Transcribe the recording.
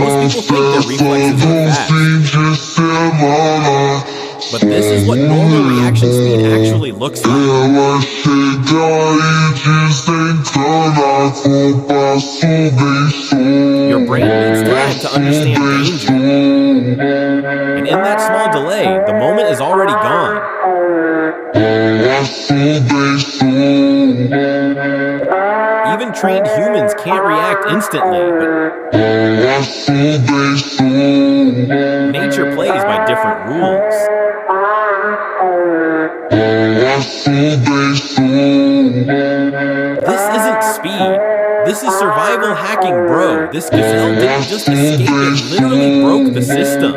Most people think their reflexes are fast. But this is what normal reaction speed actually looks like. Your brain needs time to understand danger. And in that small delay, the moment is already gone. Even trained humans can't react instantly, but nature plays by different rules. This isn't speed. This is survival hacking, bro. This gazelle didn't just escape, it literally broke the system.